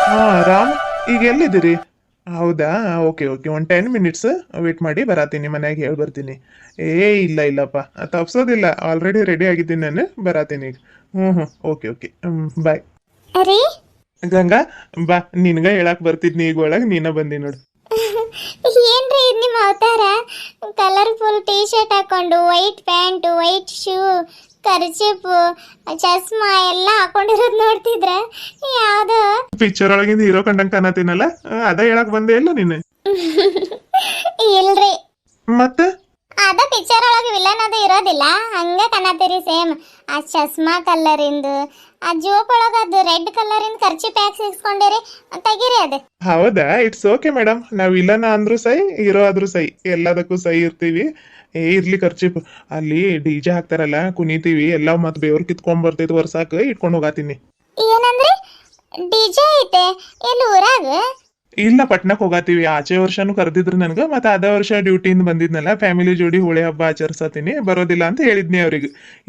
ಹಾ ರಾಮ್, ಈಗ ಎಲ್ಲಿದ್ದೀರಿ? ಹೌದಾ, ಓಕೆ ಓಕೆ, ಒಂದು 10 ಮಿನಿಟ್ಸ್ ವೇಟ್ ಮಾಡಿ ಬರಾತೀನಿ, ಮನ್ಯಾಗ ಹೇಳಿ ಬರ್ತೀನಿ. ಏ ಇಲ್ಲ ಇಲ್ಲಪ್ಪ, ತಪ್ಸೋದಿಲ್ಲ, ಆಲ್ರೆಡಿ ರೆಡಿ ಆಗಿದ್ದೀನಿ, ನಾನು ಬರಾತೀನಿ ಈಗ. ಹ್ಞೂ ಹ್ಞೂ, ಓಕೆ ಓಕೆ, ಬಾಯ್. ಅರೆ ಗಂಗಾ, ಬಾ, ನಿನ್ಗ ಹೇಳಕ್ ಬರ್ತಿದ್ನಿ, ಈಗ ಒಳಗೆ ನೀನ ಬಂದಿ ನೋಡು. ಏನ್ರಿ ಇದು ನಿಮ್ಮ ಅವತಾರ? ಕಲರ್ಫುಲ್ ಟೀ ಶರ್ಟ್ ಹಾಕೊಂಡು white pant white shoe kerchief ಚಸ್ಮಾ ಎಲ್ಲ ಹಾಕೊಂಡಿರೋದು ನೋಡ್ತಿದ್ರ ಯಾವ್ದು? ಪಿಕ್ಚರ್ ಒಳಗಿಂದ ಹೀರೋ ಕಂಡಂಗ್ ಕಾಣತೀನಲ್ಲ, ಅದ ಹೇಳಕ್ ಬಂದೆ ಇಲ್ಲ ನೀನು? ಇಲ್ರಿ, ಮತ್ತೆ ಅದ ಪಿಕ್ಚರ್ ಒಳಗೆ ವಿಲನ್ ಅದು ಇರೋದಿಲ್ಲ, ಹಂಗ ಕಾಣತ್ತೀರಿ ಸೇಮ್. ಆ ಚಸ್ಮಾ ಕಲರಿಂದು, ಆ ಜೋಪ್ ಒಳಗ ಅದು ರೆಡ್ ಕಲರಿಂದ ಖರ್ಚಿ ಪ್ಯಾಕ್ ಸಿಕ್ಸ್ಕೊಂಡಿರಿ, ತೆಗೀರಿ ಅದು. ಹೌದಾ, ಇಟ್ಸ್ ಓಕೆ ಮೇಡಮ್, ನಾವ್ ಇಲ್ಲನ ಅಂದ್ರು ಸೈ, ಹೀರೋ ಆದ್ರೂ ಸೈ, ಎಲ್ಲದಕ್ಕೂ ಸೈ ಇರ್ತೀವಿ. ಇರ್ಲಿ ಖರ್ಚಿಪ್, ಅಲ್ಲಿ ಡಿಜೆ ಹಾಕ್ತಾರಲ್ಲ, ಕುಣಿತೀವಿ ಎಲ್ಲ, ಮತ್ ಬೇವ್ರ ಕಿತ್ಕೊಂಡ್ ಬರ್ತೈತಿ ವರ್ಷಾಕ, ಇಟ್ಕೊಂಡ್ ಹೋಗಾತೀನಿ. ಏನಂದ್ರಿ? ಡಿಜೆ ಐತೆ ಎಲ್ಲಿ ಊರಾಗ? ಇಲ್ಲ, ಪಟ್ನಕ್ ಹೋಗಾತೀವಿ, ಆಚೆ ವರ್ಷನೂ ಕರೆದಿದ್ರು ನನ್ಗ, ಮತ್ತೆ ಅದ ವರ್ಷ ಡ್ಯೂಟಿಯಿಂದ ಬಂದಿದ್ನಲ್ಲ, ಫ್ಯಾಮಿಲಿ ಜೋಡಿ ಹೋಳಿ ಹಬ್ಬ ಆಚರಿಸತೀನಿ, ಬರೋದಿಲ್ಲ ಅಂತ ಹೇಳಿದ್ನಿ ಅವ್ರಿಗೆ.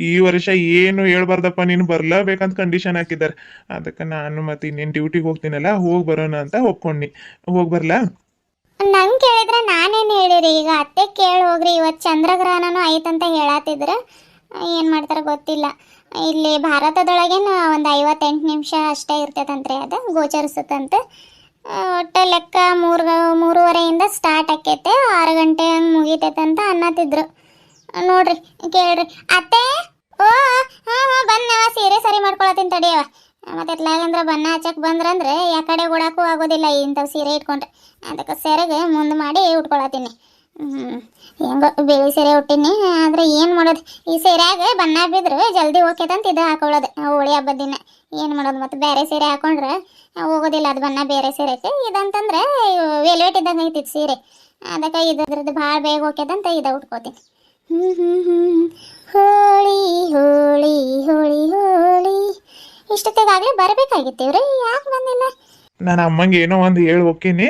ಈ ವರ್ಷ ಏನು ಹೇಳ್ಬಾರ್ದಪ್ಪ, ನೀನು ಬರ್ಲೇಬೇಕಂತ ಕಂಡೀಷನ್ ಹಾಕಿದ್ದಾರೆ. ಅದಕ್ಕೆ ನಾನು ಮತ್ತೆ ಇನ್ನೇನು ಡ್ಯೂಟಿಗೆ ಹೋಗ್ತೀನಲ್ಲ, ಹೋಗಿ ಬರೋಣ ಅಂತ ಒಪ್ಕೊಂಡಿ. ಹೋಗಿ ಬರ್ಲಾ? ನಂಗೆ ಕೇಳಿದ್ರೆ ನಾನೇನು ಹೇಳಿರಿ, ಈಗ ಅತ್ತೆ ಕೇಳಿ ಹೋಗ್ರಿ, ಇವತ್ತು ಚಂದ್ರಗ್ರಹಣನೂ ಐತಂತ ಹೇಳತ್ತಿದ್ರ. ಏನು ಮಾಡ್ತಾರ ಗೊತ್ತಿಲ್ಲ. ಇಲ್ಲಿ ಭಾರತದೊಳಗೇನು ಒಂದು 58 ನಿಮಿಷ ಅಷ್ಟೇ ಇರ್ತೈತಂತ್ರಿ, ಅದು ಗೋಚರಿಸುತ್ತಂತೆ. ಒಟ್ಟು ಲೆಕ್ಕ ಮೂರುವರೆಯಿಂದ ಸ್ಟಾರ್ಟ್ ಆಕೈತೆ, 6 ಗಂಟೆ ಹಂಗೆ ಮುಗಿತೈತೆ ಅಂತ ಅನ್ನತ್ತಿದ್ರು. ನೋಡ್ರಿ, ಕೇಳ್ರಿ ಅತ್ತೆ. ಓ ಹಾಂ ಹಾಂ, ಬಂದವ, ಸೀರೆ ಸರಿ ಮಾಡ್ಕೊಳತ್ತೀನಿ ತಡಿಯವ. ಮತ್ತೆ ಎತ್ಲಾಗಂದ್ರೆ ಬಣ್ಣ ಹಚ್ಚಕ್ಕೆ ಬಂದ್ರಂದ್ರೆ ಯಾಕಡೆ ಓಡಾಕೂ ಆಗೋದಿಲ್ಲ ಇಂಥವು ಸೀರೆ ಇಟ್ಕೊಂಡ್ರೆ. ಅದಕ್ಕೆ ಸೆರೆಗೆ ಮುಂದೆ ಮಾಡಿ ಉಟ್ಕೊಳತ್ತೀನಿ. ಹೆಂಗೋ ಬಿಳಿ ಸೀರೆ ಉಟ್ಟಿನಿ, ಆದರೆ ಏನು ಮಾಡೋದು, ಈ ಸೀರೆಯಾಗ ಬಣ್ಣ ಬಿದ್ರೆ ಜಲ್ದಿ ಹೋಗ್ಯದಂತ ಇದು ಹಾಕೊಳ್ಳೋದು ಹೋಳಿ ಹಬ್ಬದ ದಿನ. ಏನು ಮಾಡೋದು, ಮತ್ತು ಬೇರೆ ಸೀರೆ ಹಾಕೊಂಡ್ರೆ ಹೋಗೋದಿಲ್ಲ ಅದು ಬಣ್ಣ ಬೇರೆ ಸೀರೆಗೆ. ಇದಂತಂದ್ರೆ ವೆಲ್ವೆಟ್ ಇದ್ದಂಗೆ ಐತಿತ್ತು ಸೀರೆ, ಅದಕ್ಕೆ ಇದ್ರದ್ದು ಭಾಳ ಬೇಗ ಹೋಗ್ಯದಂತ ಇದು ಉಟ್ಕೋತೀನಿ. ಹೋಳಿ ಹೋಳಿ ಹೋಳಿ ಹೋಳಿ, ಇಷ್ಟೊತ್ತಿಗಾಗಲೇ ಬರಬೇಕಾಗಿತ್ತೀವ್ರಿ, ಯಾಕೆ ಬಂದಿಲ್ಲ? ನಾನು ಅಮ್ಮಂಗೆ ಏನೋ ಒಂದು ಹೇಳಿ ಹೋಗ್ತೀನಿ.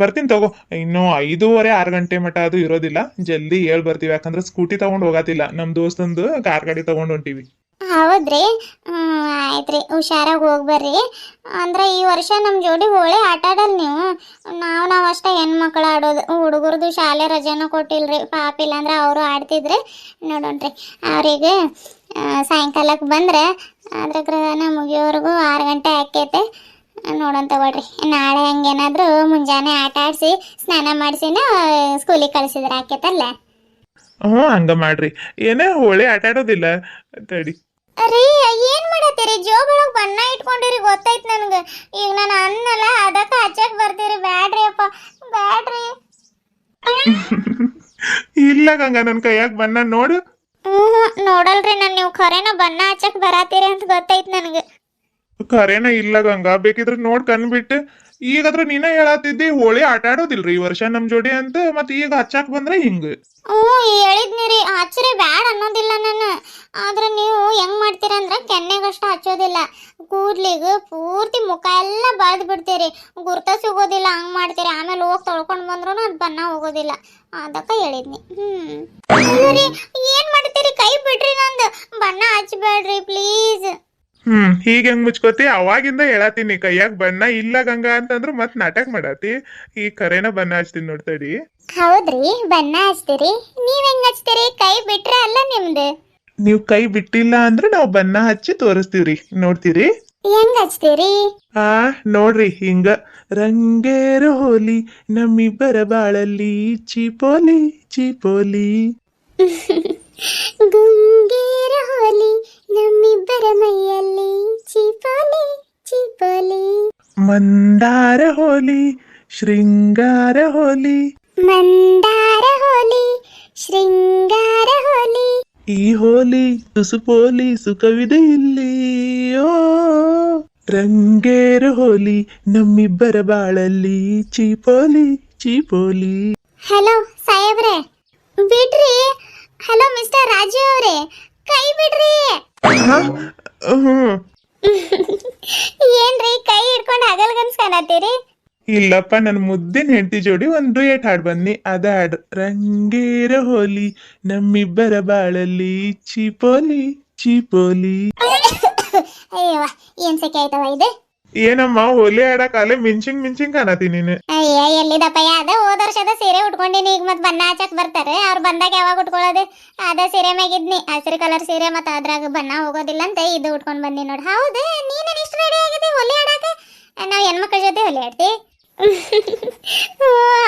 ಬರ್ತೀನಿ ತಗೋ, ಇನ್ನು 5:30 6 ಗಂಟೆ ಮಟ್ಟ ಅದು ಇರೋದಿಲ್ಲ, ಜಲ್ದಿ ಹೇಳ್ ಬರ್ತೀವಿ. ಯಾಕಂದ್ರೆ ಸ್ಕೂಟಿ ತಗೊಂಡು ಹೋಗತ್ತಿಲ್ಲ, ನಮ್ಮ ದೋಸ್ತಂದು ಕಾರ್ ಗಾಡಿ ತಗೊಂಡು ಹೊಂಟೀವಿ. ಹೌದ್ರಿ, ಆಯ್ತ್ರಿ, ಹುಷಾರಾಗಿ ಹೋಗಿ ಬರ್ರಿ. ಅಂದ್ರೆ ಈ ವರ್ಷ ನಮ್ಮ ಜೋಡಿ ಹೋಳಿ ಆಟ ಆಡಲ್ಲ ನೀವು, ನಾವು ಅಷ್ಟೇ ಹೆಣ್ಮಕ್ಳು ಆಡೋದು. ಹುಡುಗರದು ಶಾಲೆ ರಜೆನೂ ಕೊಟ್ಟಿಲ್ರಿ, ಪಾಪ ಇಲ್ಲಾಂದ್ರೆ ಅವರು ಆಡ್ತಿದ್ರೆ ನೋಡೋಣ್ರಿ. ಅವ್ರಿಗೆ ಸಾಯಂಕಾಲಕ್ಕೆ ಬಂದ್ರೆ ಅದ್ರ ಗ್ರಹಣ ಮುಗಿಯೋವರೆಗೂ 6 ಗಂಟೆ ಆಕೈತೆ. ನೋಡೋಣ ತಗೊಳ್ರಿ, ನಾಳೆ ಹಂಗೇನಾದರೂ ಮುಂಜಾನೆ ಆಟ ಆಡಿಸಿ ಸ್ನಾನ ಮಾಡಿಸಿನ ಸ್ಕೂಲಿಗೆ ಕಳಿಸಿದ್ರೆ ಆಕೈತಲ್ಲ. ಹ್ಞೂ, ಹಂಗ ಮಾಡ್ರಿ. ಏನೇ ಹೋಳಿ ಆಟ ಆಡೋದಿಲ್ಲ ತಡಿ. ರೀ, ಏನ್ ಮಾಡತ್ತೀರಿ? ಜೋಬೊಳಗೆ ಬಣ್ಣ ಇಟ್ಕೊಂಡಿರಿ, ಗೊತ್ತೈತ್ ನನಗೆ. ಈಗ ನಾನು ಅನ್ನಲ್ಲ, ಅದಕ್ಕೆ ಹಚ್ಚಕ್ ಬರ್ತೀರಿ. ಬ್ಯಾಡ್ರಿ ಅಪ್ಪ, ಬ್ಯಾಡ್ರಿ. ಇಲ್ಲ ಗಂಗಾ, ನನ್ನ ಕೈಯಾಗ ಬಣ್ಣ ನೋಡು. ನೋಡಲ್ರಿ, ನಾನು ನೀವು ಖರೇನ ಬಣ್ಣ ಹಚ್ಚಕ್ ಬರತ್ತೀರಿ ಅಂತ ಗೊತ್ತೈತ್ ನನಗೆ. ಖರೇನ ಇಲ್ಲ ಗಂಗಾ, ಬೇಕಿದ್ರೆ ನೋಡ್ ಕಣ್ಬಿಟ್ಟು. ಈಗಾದ್ರ ನೀನ ಹೇಳತ್ತಿದ್ದಿ ಹೋಳಿ ಆಟ ಆಡೋದಿಲ್ರಿ ಈ ವರ್ಷ ನಮ್ ಜೋಡಿ ಅಂತ, ಮತ್ತೆ ಈಗ ಹಚ್ಚಾಕ್ ಬಂದ್ರೆ ಹಿಂಗ. ಹೇಳಿದ್ನಿರಿ, ಹಚ್ಚ್ರಿ ಬ್ಯಾಡ್ ಅನ್ನೋದಿಲ್ಲ ನಾನು. ಆದ್ರೆ ನೀವು ಹೆಂಗ್ ಮಾಡ್ತೀರ ಅಂದ್ರೆ ಕೆನ್ನೆಗಷ್ಟು ಹಚ್ಚೋದಿಲ್ಲ, ಕೂದ್ಲಿಗೆ ಪೂರ್ತಿ ಮುಖ ಎಲ್ಲ ಬಳ್ದು ಬಿಡ್ತೀರಿ, ಗುರ್ತ ಸಿಗೋದಿಲ್ಲ, ಹಂಗ್ ಮಾಡ್ತೀರಿ. ಆಮೇಲೆ ಹೋಗಿ ತೊಳ್ಕೊಂಡ್ ಬಂದ್ರು ಅದು ಬಣ್ಣ ಹೋಗೋದಿಲ್ಲ, ಅದಕ್ಕೆ ಹೇಳಿದ್ನಿ. ರೀ, ಏನ್ ಮಾಡ್ತೀರಿ? ಕೈ ಬಿಡ್ರಿ, ನಂದು ಬಣ್ಣ ಹಚ್ಬೇಡ್ರಿ ಪ್ಲೀಸ್. ಹೀಗೆ ಹೆಂಗ್ ಮುಚ್ಕೋತಿ? ಅವಾಗಿಂದ ಹೇಳತ್ತೀನಿ ಕೈಯಾಗ ಬಣ್ಣ ಇಲ್ಲ ಗಂಗಾ ಅಂತಂದ್ರು ಮತ್ ನಾಟಕ ಮಾಡಾತಿ. ಈ ಕರೆನ ಬಣ್ಣ ಹಚ್ತೀನಿ ನೋಡ್ತಡಿ. ಹೌದ್ರಿ, ಬಣ್ಣ ಹಚ್ತೀರಿ? ನೀವ್ ಹೆಂಗ್ ಹಚ್ತೀರಿ? ಕೈ ಬಿಟ್ರೆ ಅಲ್ಲ ನಿಮ್ದು. ನೀವ್ ಕೈ ಬಿಟ್ಟಿಲ್ಲ ಅಂದ್ರೆ ನಾವ್ ಬಣ್ಣ ಹಚ್ಚಿ ತೋರಿಸ್ತೀವ್ರಿ, ನೋಡ್ತೀರಿ? ಹೆಂಗ್ ಹಚ್ತೀರಿ? ನೋಡ್ರಿ, ಹಿಂಗ ರಂಗೇರು ಹೋಲಿ ನಮ್ಮಿಬ್ಬರ ಬಾಳಲ್ಲಿ ಚಿಪೋಲಿ ಚಿಪೋಲಿ. ಗುಂಗೇರ ಹೋಲಿ ನಮ್ಮಿಬ್ಬರ ಮೈಯಲ್ಲಿ ಚಿಪೋಲಿ ಚಿಪೋಲಿ. ಮಂದಾರ ಹೋಲಿ ಶೃಂಗಾರ ಹೋಲಿ. ಮಂದಾರ ಹೋಲಿ ಶೃಂಗಾರ ಹೋಲಿ. ಈ ಹೋಲಿ ತುಸುಪೋಲಿ ಸುಖವಿದೆ ಇಲ್ಲಿ. ಓ ರಂಗೇರು ಹೋಲಿ ನಮ್ಮಿಬ್ಬರ ಬಾಳಲ್ಲಿ ಚಿಪೋಲಿ ಚಿಪೋಲಿ. ಹಲೋ ಸಾಹೇಬ್ರೆ, ಬಿಡ್ರಿ. ಹಲೋ ಮಿಸ್ಟರ್ ರಾಜು ಅವರೇ, ಕೈ ಬಿಡ್ರಿ. ಏನ್ರಿ ಕೈ ಹಿಡ್ಕೊಂಡು ಹಗಲ್ಗನ್ಸ್ ಕಾಣತ್ತೀರಿ? ಇಲ್ಲಪ್ಪ, ನನ್ನ ಮುದ್ದಿನ ಹೆಂಡತಿ ಜೋಡಿ ಒಂದು ಡುಯೆಟ್ ಹಾಡ್ ಬನ್ನಿ, ಅದ ಹಾಡು. ರಂಗೇರ ಹೋಲಿ ನಮ್ಮಿಬ್ಬರ ಬಾಳಲ್ಲಿ ಚಿಪೋಲಿ ಚಿಪೋಲಿ. ಅಯ್ಯವ, ಏನ್ ಸೆಕೆ ಆಯ್ತವ ಇದು. ಏನಮ್ಮ ಹೋಲಿ ಆಡಕ್ ಅಲ್ಲೇ ಮಿಂಚಿಂಗ್ ಕಾಣತಿ ನೀನು. ಅಯ್ಯ ಎಲ್ಲಿದಪ್ಪಯ್ಯ, ಅದ ಹೋದ ವರ್ಷದ ಸೀರೆ ಉಟ್ಕೊಂಡಿನಿ. ಈಗ ಮತ್ ಬಣ್ಣ ಹಚ್ಚಕ್ ಬರ್ತಾರೆ, ಅವ್ರ ಬಂದಾಗ ಯಾವಾಗ ಉಟ್ಕೊಳ್ಳೋದು? ಅದ ಸೀರೆ ಮ್ಯಾಗಿದ್ನಿ, ಹಸಿರು ಕಲರ್ ಸೀರೆ, ಮತ್ತ ಅದ್ರಾಗ ಬಣ್ಣ ಹೋಗೋದಿಲ್ಲ ಅಂತ ಇದು ಉಟ್ಕೊಂಡ್ ಬಂದಿ ನೋಡ್. ಹೌದು, ನೀನೇನ್ ಇಷ್ಟು ರೆಡಿ ಆಗಿದ್ದಿ ಹೋಲಿ ಆಡಾಕ? ನಾವ್ ಹೆಣ್ಮಕ್ಳ ಜೊತೆ ಹೋಲಿ ಆಡ್ತಿ?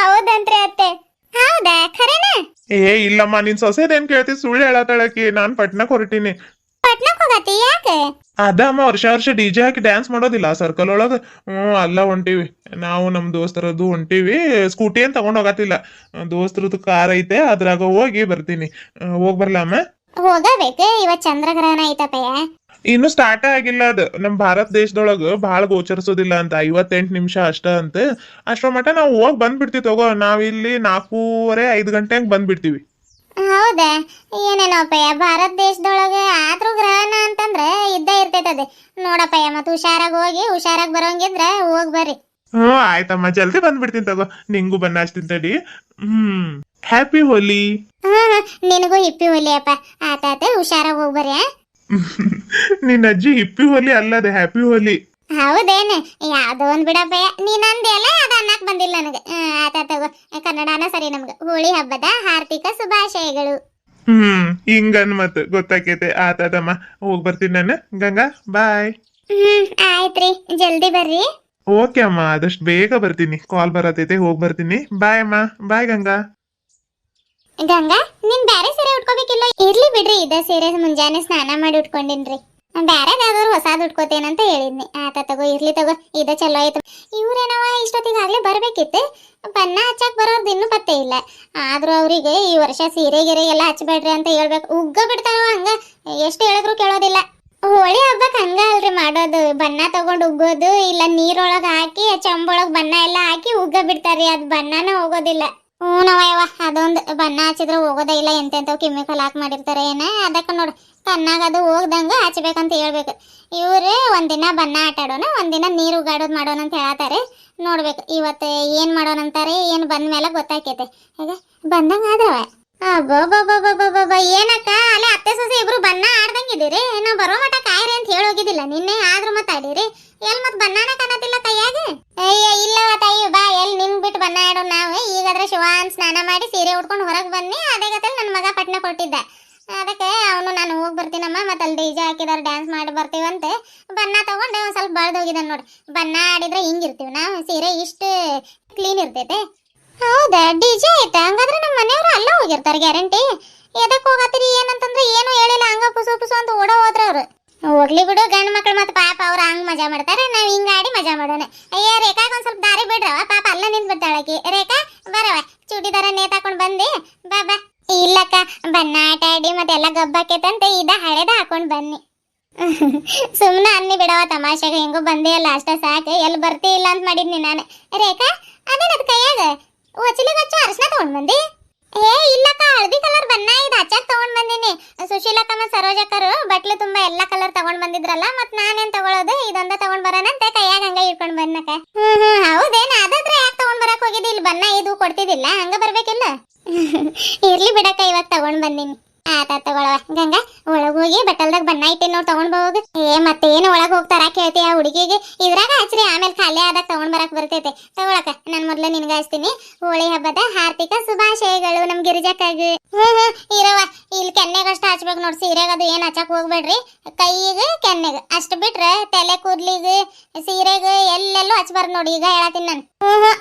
ಹೌದಂತ್ರಿ ಅತ್ತೆ. ಹೌದಾ, ಖರೇನಾ? ಏ ಇಲ್ಲಮ್ಮ, ನಿನ್ ಸೊಸೆದೇನ್ ಕೇಳ್ತಿ? ಸುಳ್ಳು ಹೇಳತ್ತಾಳಕಿ. ನಾನ್ ಪಟ್ನಾಕ್ ಹೊರಟೀನಿ. ಪಟ್ನಕ್ ಹೋಗತಿ? ಯಾಕೆ? ಅದಮ್ಮ ವರ್ಷ ಡಿಜೆ ಹಾಕಿ ಡ್ಯಾನ್ಸ್ ಮಾಡೋದಿಲ್ಲ ಸರ್ಕಲ್ ಒಳಗ. ಅಲ್ಲ ಹೊಂಟಿವಿ ನಾವು, ನಮ್ ದೋಸ್ತರದ್ದು ಹೊಂಟಿವಿ. ಸ್ಕೂಟಿ ಏನ್ ತಗೊಂಡ್ ಹೋಗತಿಲ್ಲ, ದೋಸ್ತರದ್ದು ಕಾರ್ ಐತೆ, ಅದ್ರಾಗ ಹೋಗಿ ಬರ್ತೀನಿ. ಹೋಗ್ ಬರ್ಲಮ್ಮ? ಹೋಗಬೇಕು. ಇವತ್ ಚಂದ್ರಗ್ರಹಣ ಐತಪ್ಪಯ್ಯ. ಇನ್ನು ಸ್ಟಾರ್ಟ್ ಆಗಿಲ್ಲ ಅದು. ನಮ್ ಭಾರತ ದೇಶದೊಳಗ ಬಹಳ ಗೋಚರಿಸೋದಿಲ್ಲ ಅಂತ, 58 ನಿಮಿಷ ಅಷ್ಟ ಅಂತ. ಅಷ್ಟರ ಮಟ್ಟ ನಾವು ಹೋಗಿ ಬಂದ್ಬಿಡ್ತೀವಿ ತಗೋ. ನಾವಿಲ್ಲಿ 4:30-5 ಗಂಟೆಗೆ ಬಂದ್ಬಿಡ್ತೀವಿ. ಹೌದಾ? ಏನೇನೋಪ್ಪಯ್ಯ, ಭಾರತ ದೇಶದೊಳಗೆ ಆದ್ರೂ ಗ್ರಹಣ ಅಂತಂದ್ರ ಇದ್ದ ಇರ್ತೈತದೆ ನೋಡಪ್ಪಯ್ಯ. ಮತ್ ಹುಷಾರಾಗಿ ಹೋಗಿ ಹುಷಾರಾಗಿ ಬರೋಂಗಿದ್ರ ಹೋಗ್ ಬರ್ರಿ. ಆಯ್ತಮ್ಮ, ಜಲ್ದಿ ಬಂದ್ಬಿಡ್ತೀನಿ ತಗೋ. ನಿಂಗೂ ಬಣ್ಣ ಹಚ್ತೀನಿ ತಡಿ. ಹ್ಯಾಪಿ ಹೋಲಿ. ನಿನಗೂ ಹಿಪ್ಪಿ ಹೋಲಿ ಅಪ್ಪ. ಆತಾತ, ಹುಷಾರಾಗಿ ಹೋಗ್ ಬರ್ರಿ. ನಿನ್ನ ಅಜ್ಜಿ ಹಿಪ್ಪಿ ಹೋಲಿ ಅಲ್ಲದೆ ಹ್ಯಾಪಿ ಹೋಲಿ. ಹೌದೇನ? ಯಾವ್ದೋ ಒಂದ್ ಬಿಡಪ್ಪಯ್ಯ, ನೀನ್ ಅಂದೆಲ್ಲ ಅದ ಅನ್ನಕ್ ಬಂದಿಲ್ಲ ನನಗೆ. ಆತ ತಗೋ, ಕನ್ನಡನ ಸರಿ. ನಮ್ಗೆ ಹೋಳಿ ಹಬ್ಬದ ಹಾರ್ದಿಕ ಶುಭಾಶಯಗಳು. ಹಿಂಗನ್ ಮತ್ ಗೊತ್ತಾಕೈತೆ. ಆತದಮ್ಮ, ಹೋಗ್ ಬರ್ತೀನಿ ನಾನು. ಗಂಗಾ ಬಾಯ್. ಆಯ್ತ್ರಿ, ಜಲ್ದಿ ಬರ್ರಿ. ಓಕೆ ಅಮ್ಮ, ಆದಷ್ಟು ಬೇಗ ಬರ್ತೀನಿ. ಕಾಲ್ ಬರತೈತೆ, ಹೋಗ್ ಬರ್ತೀನಿ. ಬಾಯ್ ಅಮ್ಮ. ಬಾಯ್ ಗಂಗಾ. ಗಂಗಾ, ನೀನ್ ಬ್ಯಾರೆ ಸೀರೆ ಉಟ್ಕೋಬೇಕಿಲ್ಲ? ಇರ್ಲಿ ಬಿಡ್ರಿ, ಇದ ಸೀರೆ ಮುಂಜಾನೆ ಸ್ನಾನ ಮಾಡಿ ಉಟ್ಕೊಂಡಿನ್ರಿ. ಬ್ಯಾರೆದಾದ್ರು ಹೊಸಾದ್ ಉಟ್ಕೋತೇನಂತ ಹೇಳಿದ್ನಿ. ಆತ ತಗೋ, ಇರ್ಲಿ ತಗೋ, ಇದ ಚಲೋ ಆಯ್ತು. ಇವ್ರೇನವ ಇಷ್ಟೊತ್ತಿಗಾಗ್ಲೇ ಬರ್ಬೇಕಿತ್ತು. ಬಣ್ಣ ಹಚ್ಚಕ್ ಬರೋರ್ದು ಇನ್ನೂ ಪತ್ತೆ ಇಲ್ಲ. ಆದ್ರೂ ಅವ್ರಿಗೆ ಈ ವರ್ಷ ಸೀರೆ ಗಿರೆ ಎಲ್ಲ ಹಚ್ಬೇಡ್ರಿ ಅಂತ ಹೇಳ್ಬೇಕು. ಉಗ್ಗ ಬಿಡ್ತಾವ ಹಂಗ, ಎಷ್ಟು ಹೇಳಿದ್ರು ಕೇಳೋದಿಲ್ಲ. ಹೋಳಿ ಹಬ್ಬಕ್ ಹಂಗ ಅಲ್ರಿ ಮಾಡೋದು. ಬಣ್ಣ ತಗೊಂಡ್ ಉಗ್ಗೋದು, ಇಲ್ಲ ನೀರೊಳಗ ಹಾಕಿ ಚಂಬೊಳಗ್ ಬಣ್ಣ ಎಲ್ಲ ಹಾಕಿ ಉಗ್ಗ ಬಿಡ್ತಾರ್ರಿ. ಅದ್ ಬಣ್ಣನ ಹೋಗೋದಿಲ್ಲ. ನವಯವ, ಅದೊಂದು ಬಣ್ಣ ಹಚ್ಚಿದ್ರೆ ಹೋಗೋದೇ ಇಲ್ಲ. ಎಂತೆಂತವ್ ಕೆಮಿಕಲ್ ಹಾಕಿ ಮಾಡಿರ್ತಾರೆ ಏನ. ಅದಕ್ಕೆ ನೋಡು, ತನ್ನಾಗ ಅದು ಹೋಗ್ದಂಗ ಹಚ್ಬೇಕಂತ ಹೇಳ್ಬೇಕು. ಇವ್ರು ಒಂದಿನ ಬಣ್ಣ ಆಟ ಆಡೋಣ, ಒಂದಿನ ನೀರು ಉಗಾಡೋದು ಮಾಡೋಣ ಅಂತ ಹೇಳತ್ತಾರೆ. ನೋಡ್ಬೇಕು ಇವತ್ತು ಏನ್ ಮಾಡೋಣ ಅಂತಾರೆ. ಏನ್ ಬಂದ ಮೇಲೆ ಗೊತ್ತಾಕೈತೆ. ಈಗ ಬಂದಂಗ ಆದ್ರವ. ಅಬ್ಬಬ್ಬಬ್ಬಬ್ಬಬ್ಬ, ಏನಕ್ಕ ಅಲ್ಲೇ ಅತ್ತೆ ಸೊಸೆ ಇಬ್ರು ಬಣ್ಣ ಆಡ್ದಂಗಿದ್ದೀರಿ? ನಾವು ಬರೋ ಮಟ ಕಾಯ್ರಿ ಅಂತ ಹೇಳೋಗಿದ್ದಿಲ್ಲ ನಿನ್ನೆ, ಆದ್ರೂ ಮತ್ತ ಆಡಿರಿ. ಎಲ್ ಮತ್ ಬಣ್ಣನ ಕಾಣತಿಲ್ಲ ಕೈಯಾಗ? ಅಯ್ಯ ಇಲ್ಲವ ತಾಯಿ, ಬಾ, ಎಲ್ ನಿನ್ ಬಿಟ್ಟು ಬಣ್ಣ ಆಡೋ ನಾವು. ಈಗಾದ್ರೆ ಶಿವಾನ್ ಸ್ನಾನ ಮಾಡಿ ಸೀರೆ ಉಟ್ಕೊಂಡು ಹೊರಗೆ ಬನ್ನಿ. ಅದೇ ಗತಲ್ಲಿ ನನ್ನ ಮಗ ಪಟ್ನ ಕೊಟ್ಟಿದ್ದ. ಅದಕ್ಕೆ ಅವನು ನಾನು ಹೋಗಿ ಬರ್ತೀನಮ್ಮ, ಮತ್ತೆ ಅಲ್ಲಿ ಡಿಜೆ ಹಾಕಿದಾರೆ ಡ್ಯಾನ್ಸ್ ಮಾಡಿ ಬರ್ತೀವಂತೆ ಬಣ್ಣ ತಗೊಂಡು ಒಂದ್ ಸ್ವಲ್ಪ ಬಳ್ದೋಗಿದ್ದಾನೆ ನೋಡಿ. ಬಣ್ಣ ಆಡಿದ್ರೆ ಹಿಂಗಿರ್ತೀವಿ ನಾವು, ಸೀರೆ ಇಷ್ಟು ಕ್ಲೀನ್ ಇರ್ತೈತೆ. ಹೌದಾ, ಡಿಜೆ ಆಯ್ತಾ? ಹಂಗಾದ್ರೆ ನಮ್ಮ ಮನೆಯವರು ಅಲ್ಲ ಹೋಗಿರ್ತಾರೆ ಗ್ಯಾರಂಟಿ. ಎದಕ್ ಹೋಗತ್ತೀರಿ ಏನಂತಂದ್ರೆ ಏನು ಹೇಳಿಲ್ಲ, ಹಂಗ ಪುಸು ಅಂತ ಓಡೋ ಹೋದ್ರ ಅವ್ರು. ಹೋಗ್ಲಿ ಬಿಡು, ಗಂಡ್ ಮಕ್ಳು ಮತ್ತೆ ಪಾಪ ಅವ್ರ ಹಂಗ್ ಮಜಾ ಮಾಡ್ತಾರೆ, ನಾವ್ ಹಿಂಗ ಆಡಿ ಮಜಾ ಮಾಡೋಣ. ಅಯ್ಯ ರೇಖಾಗ ಒಂದ್ ಸ್ವಲ್ಪ ದಾರಿ ಬಿಡ್ರವ, ಪಾಪ ಅಲ್ಲ ನಿಂತ್ ಬಿಡ್ತಾಳಕಿ. ರೇಖಾ ಬರವ, ಚೂಡಿದಾರ ನೇತಾಕೊಂಡ್ ಬಂದಿ. ಬಾ ಬಾ. ಇಲ್ಲಕ್ಕ, ಬಣ್ಣ ಆಟ ಆಡಿ ಮತ್ತೆಲ್ಲ ಗಬ್ಬಾಕೈತಂತೆ ಇದ ಹಳೇದ ಹಾಕೊಂಡ್ ಬನ್ನಿ. ಸುಮ್ನೆ ಅನ್ನಿ ಬಿಡವ, ತಮಾಷೆಗೆ ಹೆಂಗೋ ಬಂದೇ ಅಲ್ಲ ಅಷ್ಟ ಸಾಕು. ಎಲ್ಲಿ ಬರ್ತಿ ಇಲ್ಲ ಅಂತ ಮಾಡಿದ್ನಿ ನಾನು. ರೇಖಾ, ಅದೇನದ್ ಕೈಯಾಗ ಒಚಲಿಗೆ ಹಚ್ಚು ಅರಶಿನ ತಗೊಂಡ್ ಬಂದಿ? ಏ ಇಲ್ಲಕ್ಕ, ಹಳದಿ ಕಲರ್ ಬಣ್ಣ ಇದು ಹಚ್ಚಕ್ ತಗೊಂಡ್ ಬಂದಿನಿ. ಸುಶೀಲಕ್ಕ ಮತ್ತು ಸರೋಜಕ್ಕರು ಬಟ್ಲು ತುಂಬಾ ಎಲ್ಲಾ ಕಲರ್ ತಗೊಂಡ್ ಬಂದಿದ್ರಲ್ಲ, ಮತ್ ನಾನೇನ್ ತಗೊಳೋದು, ಇದೊಂದ ತಗೊಂಡ್ ಬರೋಣಂತೆ ಕೈಯಾಗ ಹಂಗ ಇಟ್ಕೊಂಡ್ ಬಂದಕ್ಕ. ಹೌದೇನ? ಅದಾದ್ರೆ ಯಾಕೆ ತಗೊಂಡ್ ಬರಕ್ ಹೋಗಿದ್ದಿ? ಇಲ್ಲಿ ಬಣ್ಣ ಇದು ಕೊಡ್ತಿದ್ದಿಲ್ಲ, ಹಂಗ ಬರ್ಬೇಕಿಲ್ಲ. ಇರ್ಲಿ ಬಿಡಕ್ಕ, ಇವಾಗ ತಗೊಂಡ್ ಬಂದಿನಿ. ಆತ ತಗೊಳವ. ಗಂಗಾ, ಒಳಗ್ ಹೋಗಿ ಬಟ್ಟಲ್ದಾಗ ಬಣ್ಣ ಇಟ್ಟಿ ನೋಡ್, ತಗೊಂಡ್ ಹೋಗ. ಮತ್ತೇನು ಒಳಗ್ ಹೋಗ್ತಾರ ಕೇಳ್ತಿ ಆ ಹುಡುಗಿಗೆ? ಇದ್ರಾಗ ಹಚ್ರಿ, ಆಮೇಲೆ ಖಾಲಿ ಆದಾಗ ತಗೊಂಡ್ ಬರಕ್ ಬರ್ತೈತೆ. ತಗೊಳಕ, ನಾನ್ ಮೊದ್ಲ ನಿನ್ಗ ಹಚ್ತೀನಿ. ಹೋಳಿ ಹಬ್ಬದ ಹಾರ್ದಿಕ ಶುಭಾಶಯಗಳು ನಮ್ ಗಿರಿಜಕ್ಕಾಗಿ. ಇರವ, ಇಲ್ಲಿ ಕೆನ್ನೆಗಷ್ಟ ಹಚ್ಬೇಕು ನೋಡ್, ಸೀರೆಗ ಅದು ಏನ್ ಹಚ್ಚಕ್ ಹೋಗ್ಬೇಡ್ರಿ. ಕೈಗೆ ಕೆನ್ನೆಗ ಅಷ್ಟ್ ಬಿಟ್ರೆ ತಲೆ ಕೂದ್ಲಿಗೆ ಸೀರೆಗೆ ಎಲ್ಲೆಲ್ಲೂ ಹಚ್ಬಾರ್ದು ನೋಡಿ. ಈಗ ಹೇಳತ್ತೀನಿ ನಾನು.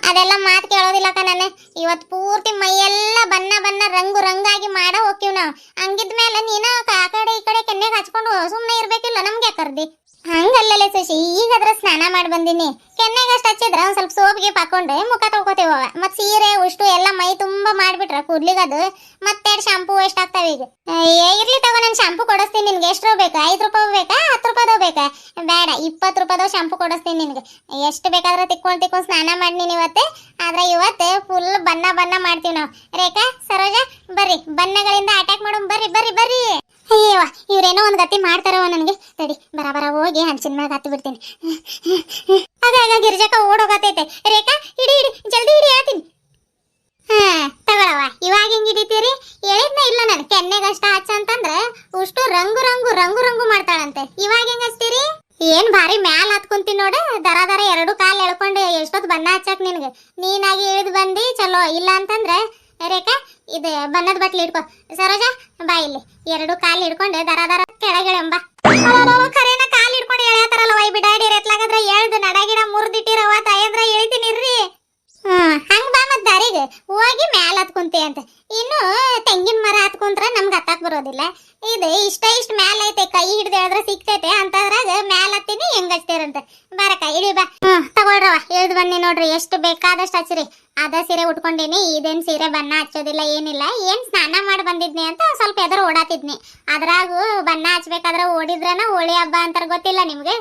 ಅದೆಲ್ಲ ಮಾತು ಕೇಳೋದಿಲ್ಲಕ್ಕ ನಾನು. ಇವತ್ ಪೂರ್ತಿ ಮೈಯೆಲ್ಲ ಬಣ್ಣ ರಂಗು ರಂಗಾಗಿ ಮಾಡ ಹೋಗ್ತೀವಿ ನಾವು. ಹಂಗಿದ್ಮೇಲೆ ನೀನ ಆ ಕಡೆ ಈ ಕಡೆ ಕೆನ್ನೆಗೆ ಹಚ್ಕೊಂಡು ಸುಮ್ಮನೆ ಇರ್ಬೇಕಿಲ್ಲ, ನಮ್ಗೆ ಕರ್ದಿ. ಹಂಗಲ್ಲೇ ಸುಶಿ, ಈಗಾದ್ರ ಸ್ನಾನ ಮಾಡಿ ಬಂದಿನಿ. ಕೆನ್ನೆಗೆ ಅಷ್ಟು ಹಚ್ಚಿದ್ರ ಒಂದ್ ಸ್ವಲ್ಪ ಸೋಪ್ಗೆ ಪಾಕೊಂಡ್ರೆ ಮುಖ ತೊಳ್ಕೊತೀವ. ಮತ್ ಸೀರೆ ಉಷ್ಟು ಎಲ್ಲ ಮೈ ತುಂಬಾ ಮಾಡ್ಬಿಟ್ರ ಕೂದ್ಲಿಗದು ಮತ್ತೆರಡು ಶಾಂಪೂ ವೇಸ್ಟ್ ಆಗ್ತಾವ. ಈಗ ಇರ್ಲಿ ತಗೋ, ನಾನು ಶಾಂಪೂ ಕೊಡಿಸ್ತೀನಿ ನಿನ್ಗೆ. ಎಷ್ಟು ಬೇಕಾ? 5 ರೂಪಾಯಿ ಬೇಕಾ? 10 ರೂಪಾಯಿದವ್ ಬೇಕಾ? ಬೇಡ, 20 ರೂಪಾಯಿದವ್ ಶಾಂಪೂ ಕೊಡಿಸ್ತೀನಿ ನಿನ್ಗೆ. ಎಷ್ಟು ಬೇಕಾದ್ರೆ ತಿಕ್ಕೊಂಡ್ ಸ್ನಾನ ಮಾಡಿ ನೀನ್ ಇವತ್ತೆ. ಆದ್ರೆ ಇವತ್ತು ಫುಲ್ ಬಣ್ಣ ಮಾಡ್ತೀವಿ ನಾವು. ರೇಖಾ, ಸರೋಜ, ಬರ್ರಿ, ಬಣ್ಣಗಳಿಂದ ಅಟ್ಯಾಕ್ ಮಾಡೋಣ. ಬರ್ರಿ ಬರ್ರಿ ಬರ್ರಿ. ಅಯ್ಯವ, ಇವ್ರೇನೋ ಒಂದ್ ಗತಿ ಮಾಡ್ತಾರವ ನನಗೆ. ತಡಿ, ಬರ ಹೋಗಿ ಹಂಚಿನ ಮ್ಯಾಗ ಹತ್ತಿ ಬಿಡ್ತೀನಿ. ಆಗ ಗಿರಿಜಕ್ಕ ಓಡೋಗತೈತೆ. ರೇಖಾ, ಹಿಡಿ ಜಲ್ದಿ ಹಿಡಿ, ಹೇಳ್ತೀನಿ. ತಗೊಳವ, ಇವಾಗ ಹೆಂಗ್ ಹಿಡಿತೀರಿ? ಹೇಳಿದ್ನ ಇಲ್ಲ ನಾನು, ಕೆನ್ನೆಗಷ್ಟ ಹಚ್ಚ ಅಂತಂದ್ರೆ ಉಷ್ಟು ರಂಗು ಮಾಡ್ತಾಳಂತೆ. ಇವಾಗ ಹೆಂಗ್ ಹಚ್ತೀರಿ? ಏನ್ ಭಾರಿ ಮ್ಯಾಲ ಹತ್ಕೊಂತೀನಿ ನೋಡ, ದರ ದರ ಎರಡು ಕಾಲ್ ಎಳ್ಕೊಂಡು ಎಷ್ಟೊತ್ತು ಬಣ್ಣ ಹಚ್ಚಕ್ ನಿನಗೆ. ನೀನಾಗಿ ಇಳಿದು ಬಂದಿ ಚಲೋ, ಇಲ್ಲ ಅಂತಂದ್ರೆ ರೇಖಾ ಇದು ಬಣ್ಣದ ಬಟ್ಲಿ ಇಟ್ಕೋ. ಸರೋಜಾ ಬಾ ಇಲ್ಲಿ, ಎರಡು ಕಾಲ್ ಹಿಡ್ಕೊಂಡು ದರ ದರ ಕೆಳಗಿಳೆಂಬ. ಖರೇನ ಕಾಲ್ ಹಿಡ್ಕೊಂಡು ಎಳೆಯತಾರಲ್ಲ ವೈ ಬಿಡಾಡಿ ರೆತ್ಲಾಗದ್ರ ಎಳ್ದು ನಡಗಿಡ ಮುರ್ದಿಟ್ಟಿರವ ತಾಯಂದ್ರ ಇಳಿತೀನಿ ಇರ್ರಿ. ಹಂಗ ಬಾ ಮತ್ ದಾರಿಗೆ ಹೋಗಿ ಮ್ಯಾಲ ಹತ್ಕೊಂತಿ ಅಂತ. ಇನ್ನು ತೆಂಗಿನ ಮರ ಹತ್ಕೊಂಡ್ರ ನಮ್ಗೆ ಹತ್ತಾಕ್ ಬರೋದಿಲ್ಲ. ಇದು ಇಷ್ಟ ಮ್ಯಾಲ ಐತೆ, ಕೈ ಹಿಡ್ದು ಹೇಳಿದ್ರೆ ಸಿಕ್ತೈತೆ ಅಂತದ್ರಾಗ ಮ್ಯಾಲ ಹತ್ತೀನಿ ಹೆಂಗ್ ಹಚ್ತೀರಂತ. ಬರಕ ಇಳಿ ಬಾ. ತಗೊಳ್ರವ ಇಳ್ದು ಬನ್ನಿ ನೋಡ್ರಿ, ಎಷ್ಟು ಬೇಕಾದಷ್ಟು ಹಚ್ಚ್ರಿ. ಅದ ಸೀರೆ ಉಟ್ಕೊಂಡಿನಿ, ಇದೇನ್ ಸೀರೆ ಬಣ್ಣ ಹಚ್ಚೋದಿಲ್ಲ ಏನಿಲ್ಲ. ಏನ್ ಸ್ನಾನ ಮಾಡಿ ಬಂದಿದ್ನಿ ಅಂತ ಸ್ವಲ್ಪ ಎದುರು ಓಡಾತಿದ್ನಿ, ಅದ್ರಾಗು ಬಣ್ಣ ಹಚ್ಬೇಕಾದ್ರೆ ಓಡಿದ್ರನ ಹೋಳಿ ಹಬ್ಬ ಅಂತಾರ ಗೊತ್ತಿಲ್ಲ ನಿಮ್ಗೆ.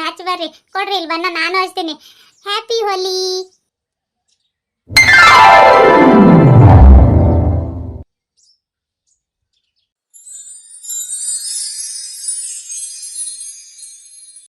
ಹಚ್ಚ ಬರ್ರಿ, ಕೊಡ್ರಿ ಇಲ್ಲಿ ಬಣ್ಣ ನಾನು ಹಚ್ತೀನಿ. ಹ್ಯಾಪಿ ಹೋಲಿ.